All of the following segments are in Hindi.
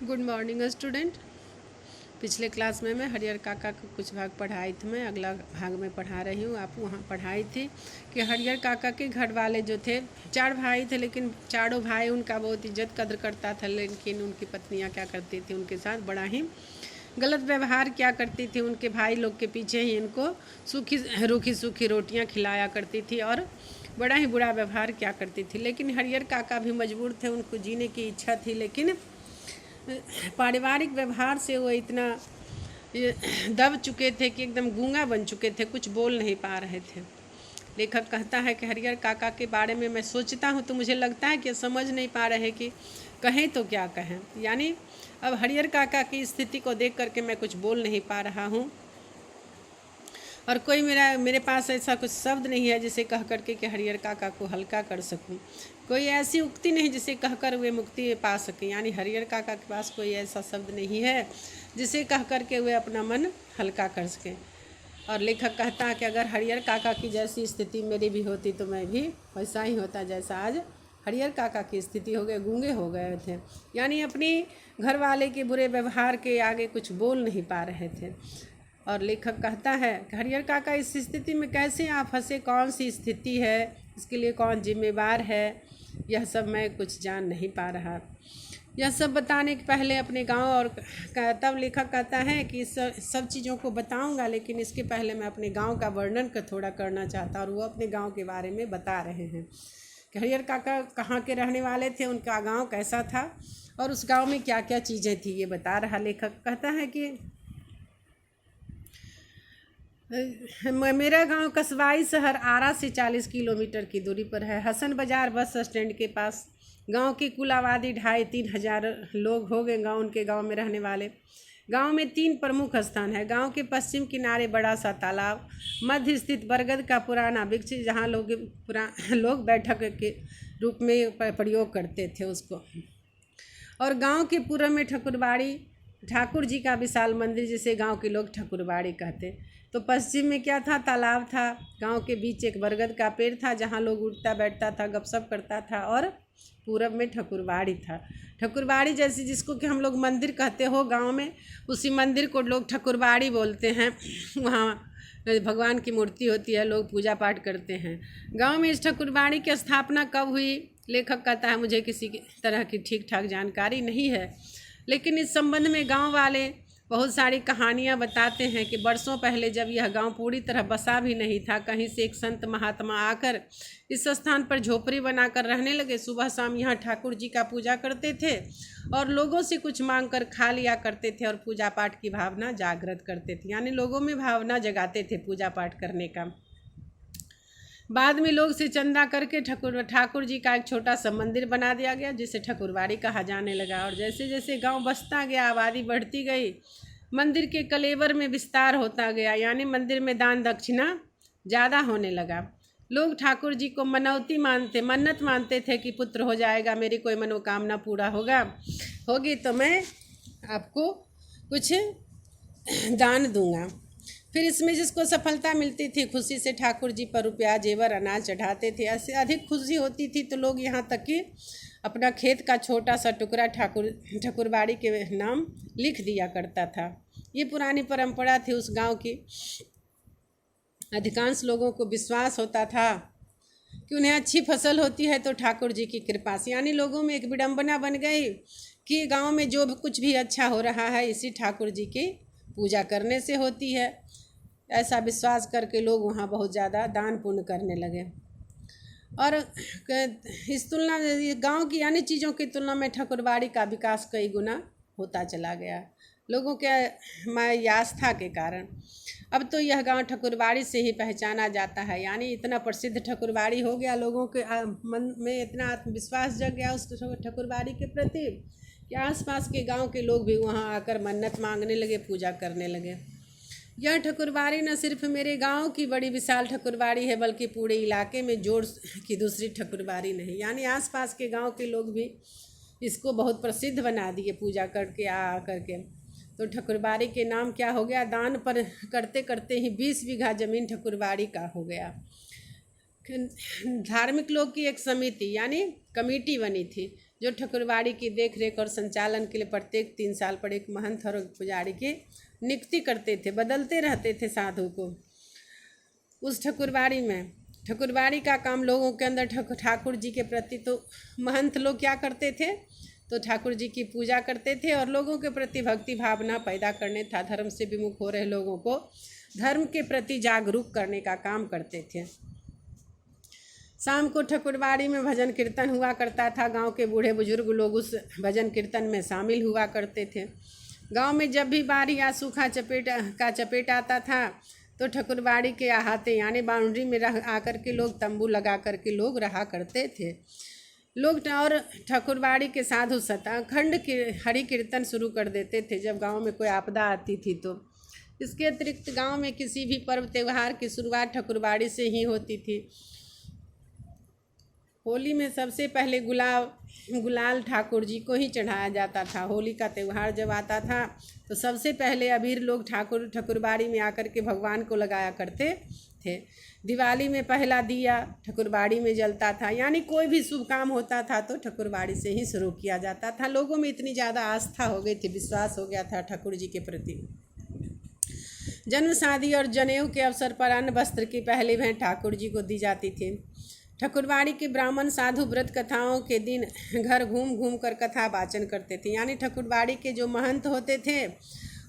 Good morning student. पिछले क्लास में मैं हरिहर काका का कुछ भाग पढ़ाई थी। मैं अगला भाग में पढ़ा रही हूँ। आप वहाँ पढ़ाई थी कि हरिहर काका के घर वाले जो थे, 4 भाई थे, लेकिन चारों भाई उनका बहुत इज्जत कद्र करता था, लेकिन उनकी पत्नियाँ क्या करती थी, उनके साथ बड़ा ही गलत व्यवहार क्या करती थी। उनके भाई लोग के पीछे ही इनको रूखी सूखी रोटियाँ खिलाया करती थी और बड़ा ही बुरा व्यवहार क्या करती थी। लेकिन हरिहर काका भी मजबूर थे, उनको जीने की इच्छा थी, लेकिन पारिवारिक व्यवहार से वो इतना दब चुके थे कि एकदम गूंगा बन चुके थे, कुछ बोल नहीं पा रहे थे। लेखक कहता है कि हरिहर काका के बारे में मैं सोचता हूँ तो मुझे लगता है कि समझ नहीं पा रहे कि कहें तो क्या कहें। यानी अब हरिहर काका की स्थिति को देख करके मैं कुछ बोल नहीं पा रहा हूँ और कोई मेरे पास ऐसा कुछ शब्द नहीं है जिसे कह करके कि हरिहर काका को हल्का कर सकूं। कोई ऐसी उक्ति नहीं जिसे कहकर वे मुक्ति पा सकें। यानी हरिहर काका के पास कोई ऐसा शब्द नहीं है जिसे कह करके वे अपना मन हल्का कर सकें। और लेखक कहता है कि अगर हरिहर काका की जैसी स्थिति मेरी भी होती तो मैं भी वैसा ही होता जैसा आज हरिहर काका की स्थिति हो गए, गूंगे हो गए थे। यानी अपनी घर वाले के बुरे व्यवहार के आगे कुछ बोल नहीं पा रहे थे। और लेखक कहता है कि हरिहर काका इस स्थिति में कैसे आप फंसे, कौन सी स्थिति है, इसके लिए कौन जिम्मेवार है, यह सब मैं कुछ जान नहीं पा रहा। यह सब बताने के पहले अपने गांव और तब लेखक कहता है कि सब चीज़ों को बताऊंगा, लेकिन इसके पहले मैं अपने गांव का वर्णन थोड़ा करना चाहता। और वो अपने गांव के बारे में बता रहे हैं कि हरिहर काका कहाँ के रहने वाले थे, उनका गाँव कैसा था और उस गाँव में क्या क्या चीज़ें थी, ये बता रहा। लेखक कहता है कि मेरा गांव कस्बाई शहर आरा से 40 किलोमीटर की दूरी पर है। हसन बाजार बस स्टैंड के पास। गांव की कुल आबादी 2,500-3 हजार लोग हो गए उनके गांव में रहने वाले। गांव में 3 प्रमुख स्थान है। गांव के पश्चिम किनारे बड़ा सा तालाब, मध्य स्थित बरगद का पुराना वृक्ष जहाँ लोग बैठक के रूप में प्रयोग करते थे उसको। और गांव के पूर्व में ठकुरबाड़ी, ठाकुर जी का विशाल मंदिर जिसे गांव के लोग ठकुरबाड़ी कहते। तो पश्चिम में क्या था, तालाब था। गांव के बीच एक बरगद का पेड़ था जहां लोग उठता बैठता था, गपशप करता था। और पूरब में ठकुरबाड़ी था। ठकुरबाड़ी जैसे जिसको कि हम लोग मंदिर कहते हो गांव में, उसी मंदिर को लोग ठकुरबाड़ी बोलते हैं। वहाँ भगवान की मूर्ति होती है, लोग पूजा पाठ करते हैं। गांव में इस ठकुरबाड़ी की स्थापना कब हुई, लेखक कहता है मुझे किसी तरह की ठीक ठाक जानकारी नहीं है, लेकिन इस संबंध में गांव वाले बहुत सारी कहानियां बताते हैं कि वर्षों पहले जब यह गांव पूरी तरह बसा भी नहीं था, कहीं से एक संत महात्मा आकर इस स्थान पर झोपड़ी बनाकर रहने लगे। सुबह शाम यहाँ ठाकुर जी का पूजा करते थे और लोगों से कुछ मांग कर खा लिया करते थे और पूजा पाठ की भावना जागृत करते थे। यानी लोगों में भावना जगाते थे पूजा पाठ करने का। बाद में लोग से चंदा करके ठाकुर जी का एक छोटा सा मंदिर बना दिया गया जिसे ठकुरबाड़ी कहा जाने लगा। और जैसे जैसे गांव बसता गया, आबादी बढ़ती गई, मंदिर के कलेवर में विस्तार होता गया। यानी मंदिर में दान दक्षिणा ज़्यादा होने लगा। लोग ठाकुर जी को मन्नत मानते थे कि पुत्र हो जाएगा, मेरी कोई मनोकामना पूरा होगी तो मैं आपको कुछ दान दूंगा। फिर इसमें जिसको सफलता मिलती थी, खुशी से ठाकुर जी पर रुपया, जेवर, अनाज चढ़ाते थे। ऐसे अधिक खुशी होती थी तो लोग यहाँ तक कि अपना खेत का छोटा सा टुकड़ा ठकुरबाड़ी के नाम लिख दिया करता था। ये पुरानी परंपरा थी उस गांव की। अधिकांश लोगों को विश्वास होता था कि उन्हें अच्छी फसल होती है तो ठाकुर जी की कृपा से। यानी लोगों में एक विडंबना बन गई कि गांव में जो कुछ भी अच्छा हो रहा है इसी ठाकुर जी की पूजा करने से होती है। ऐसा विश्वास करके लोग वहाँ बहुत ज़्यादा दान पुण्य करने लगे। और इस तुलना गांव की अन्य चीज़ों की तुलना में ठकुरबाड़ी का विकास कई गुना होता चला गया लोगों के आस्था के कारण। अब तो यह गांव ठकुरबाड़ी से ही पहचाना जाता है। यानी इतना प्रसिद्ध ठकुरबाड़ी हो गया, लोगों के मन में इतना आत्मविश्वास जग गया उस ठकुरबाड़ी के प्रति कि आसपास के गांव के लोग भी वहां आकर मन्नत मांगने लगे, पूजा करने लगे। यह ठकुरबाड़ी न सिर्फ मेरे गांव की बड़ी विशाल ठकुरबाड़ी है, बल्कि पूरे इलाके में जोड़ की दूसरी ठकुरबाड़ी नहीं। यानी आसपास के गांव के लोग भी इसको बहुत प्रसिद्ध बना दिए पूजा करके करके। तो ठकुरबाड़ी के नाम क्या हो गया, दान पर करते करते ही 20 बीघा जमीन ठकुरबाड़ी का हो गया। धार्मिक लोग की एक समिति यानी कमेटी बनी थी जो ठकुरबाड़ी की देख रेख और संचालन के लिए प्रत्येक 3 साल पर एक महंत और पुजारी की नियुक्ति करते थे, बदलते रहते थे साधु को। उस ठकुरबाड़ी में ठकुरबाड़ी का काम लोगों के अंदर ठाकुर जी के प्रति, तो महंत लोग क्या करते थे, तो ठाकुर जी की पूजा करते थे और लोगों के प्रति भक्ति भावना पैदा करने था धर्म से विमुख हो रहे लोगों को धर्म के प्रति जागरूक करने का काम करते थे। शाम को ठकुरबाड़ी में भजन कीर्तन हुआ करता था। गांव के बूढ़े बुजुर्ग लोग उस भजन कीर्तन में शामिल हुआ करते थे। गांव में जब भी बाढ़ या सूखा चपेट आता था तो ठकुरबाड़ी के अहाते यानी बाउंड्री में रह आकर के लोग तंबू लगा करके लोग रहा करते थे। लोग और ठकुरबाड़ी के साधु अखंड हरि कीर्तन शुरू कर देते थे जब गांव में कोई आपदा आती थी तो। इसके अतिरिक्त गांव में किसी भी पर्व त्यौहार की शुरुआत ठकुरबाड़ी से ही होती थी। होली में सबसे पहले गुलाल ठाकुर जी को ही चढ़ाया जाता था। होली का त्यौहार जब आता था तो सबसे पहले अबीर लोग ठकुरबाड़ी में आकर के भगवान को लगाया करते थे। दिवाली में पहला दिया ठकुरबाड़ी में जलता था, यानी कोई भी शुभ काम होता था तो ठकुरबाड़ी से ही शुरू किया जाता था। लोगों में इतनी ज़्यादा आस्था हो गई थी, विश्वास हो गया था ठाकुर जी के प्रति। जन्म, शादी और जनेऊ के अवसर पर अन्न वस्त्र की पहली भेंट ठाकुर जी को दी जाती थी। ठकुरबाड़ी के ब्राह्मण साधु व्रत कथाओं के दिन घर घूम घूम कर कथा वाचन करते थे, यानी ठकुरबाड़ी के जो महंत होते थे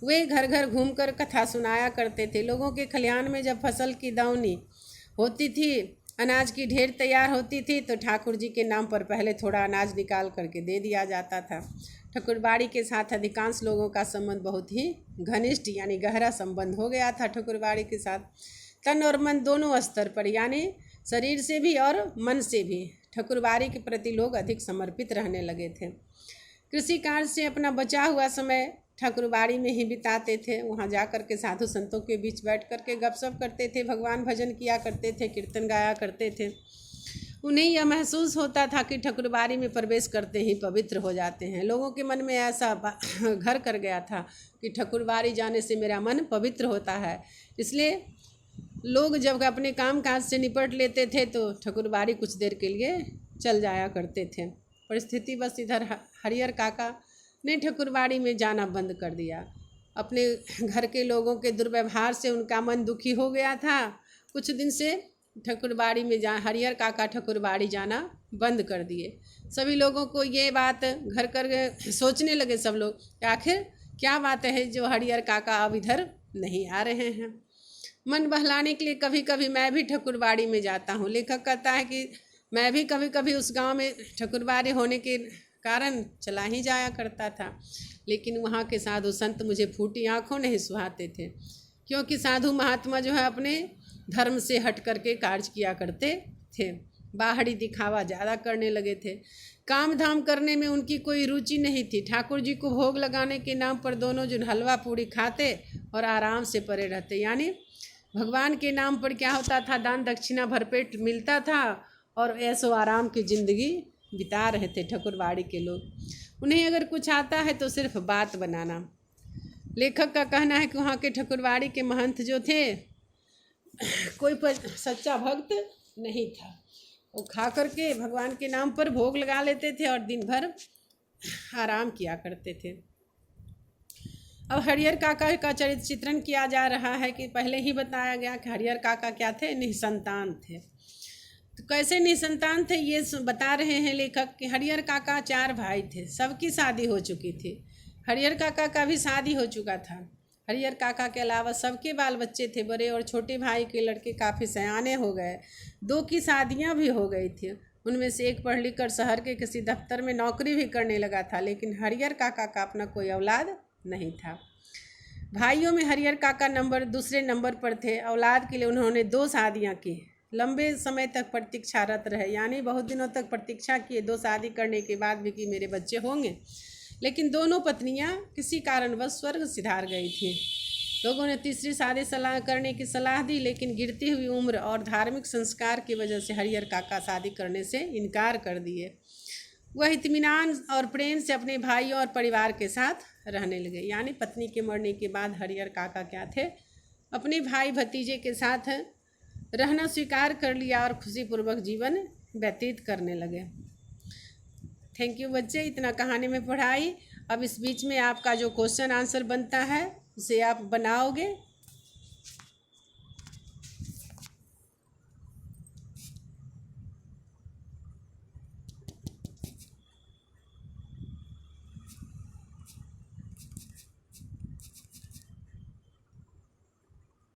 वे घर घर घूमकर कथा सुनाया करते थे। लोगों के खलिहान में जब फसल की दौनी होती थी, अनाज की ढेर तैयार होती थी तो ठाकुर जी के नाम पर पहले थोड़ा अनाज निकाल करके दे दिया जाता था। ठकुरबाड़ी के साथ अधिकांश लोगों का संबंध बहुत ही घनिष्ठ यानी गहरा संबंध हो गया था ठकुरबाड़ी के साथ। तन और मन दोनों स्तर पर यानी शरीर से भी और मन से भी ठकुरबाड़ी के प्रति लोग अधिक समर्पित रहने लगे थे। कृषि कार्य से अपना बचा हुआ समय ठकुरबाड़ी में ही बिताते थे। वहाँ जा कर के साधु संतों के बीच बैठ कर के गपशप करते थे, भगवान भजन किया करते थे, कीर्तन गाया करते थे। उन्हें यह महसूस होता था कि ठकुरबाड़ी में प्रवेश करते ही पवित्र हो जाते हैं। लोगों के मन में ऐसा घर कर गया था कि ठकुरबाड़ी जाने से मेरा मन पवित्र होता है। इसलिए लोग जब अपने काम काज से निपट लेते थे तो ठकुरबाड़ी कुछ देर के लिए चल जाया करते थे। परिस्थिति बस इधर हरिहर काका ने ठकुरबाड़ी में जाना बंद कर दिया। अपने घर के लोगों के दुर्व्यवहार से उनका मन दुखी हो गया था। कुछ दिन से ठकुरबाड़ी में हरिहर काका ठकुरबाड़ी जाना बंद कर दिए। सभी लोगों को ये बात घर कर सोचने लगे सब लोग कि आखिर क्या बात है जो हरिहर काका अब इधर नहीं आ रहे हैं। मन बहलाने के लिए कभी कभी मैं भी ठकुरबाड़ी में जाता हूँ। लेखक कहता है कि मैं भी कभी कभी उस गांव में ठकुरबाड़ी होने के कारण चला ही जाया करता था, लेकिन वहाँ के साधु संत मुझे फूटी आँखों नहीं सुहाते थे, क्योंकि साधु महात्मा जो है अपने धर्म से हट करके कार्य किया करते थे। बाहरी दिखावा ज़्यादा करने लगे थे। काम धाम करने में उनकी कोई रुचि नहीं थी। ठाकुर जी को भोग लगाने के नाम पर दोनों जो हलवा पूड़ी खाते और आराम से पड़े रहते, यानी भगवान के नाम पर क्या होता था, दान दक्षिणा भरपेट मिलता था और ऐसो आराम की ज़िंदगी बिता रहे थे ठकुरबाड़ी के लोग। उन्हें अगर कुछ आता है तो सिर्फ बात बनाना। लेखक का कहना है कि वहाँ के ठकुरबाड़ी के महंत जो थे कोई सच्चा भक्त नहीं था। वो खा करके भगवान के नाम पर भोग लगा लेते थे और दिन भर आराम किया करते थे। अब हरिहर काका का चरित्र चित्रण किया जा रहा है कि पहले ही बताया गया कि हरिहर काका क्या थे, निसंतान थे। तो कैसे निसंतान थे ये बता रहे हैं लेखक कि हरिहर काका 4 भाई थे, सबकी शादी हो चुकी थी। हरिहर काका का भी शादी हो चुका था। हरिहर काका के अलावा सबके बाल बच्चे थे। बड़े और छोटे भाई के लड़के काफ़ी सयाने हो गए। 2 की शादियां भी हो गई थी। उनमें से एक पढ़ लिख कर शहर के किसी दफ्तर में नौकरी भी करने लगा था, लेकिन हरिहर काका का अपना कोई औलाद नहीं था। भाइयों में हरिहर काका दूसरे नंबर पर थे। औलाद के लिए उन्होंने 2 शादियाँ की। लंबे समय तक प्रतीक्षारत रहे, यानी बहुत दिनों तक प्रतीक्षा किए 2 शादी करने के बाद भी कि मेरे बच्चे होंगे, लेकिन दोनों पत्नियां किसी कारणवश स्वर्ग सिधार गई थी। लोगों ने तीसरी शादी करने की सलाह दी, लेकिन गिरती हुई उम्र और धार्मिक संस्कार की वजह से हरिहर काका शादी करने से इनकार कर दिए। वह इत्मीनान और प्रेम से अपने भाइयों और परिवार के साथ रहने लगे। यानी पत्नी के मरने के बाद हरिहर काका क्या थे, अपने भाई भतीजे के साथ रहना स्वीकार कर लिया और खुशीपूर्वक जीवन व्यतीत करने लगे थैंक यू बच्चे, इतना कहानी में पढ़ाई। अब इस बीच में आपका जो क्वेश्चन आंसर बनता है उसे आप बनाओगे।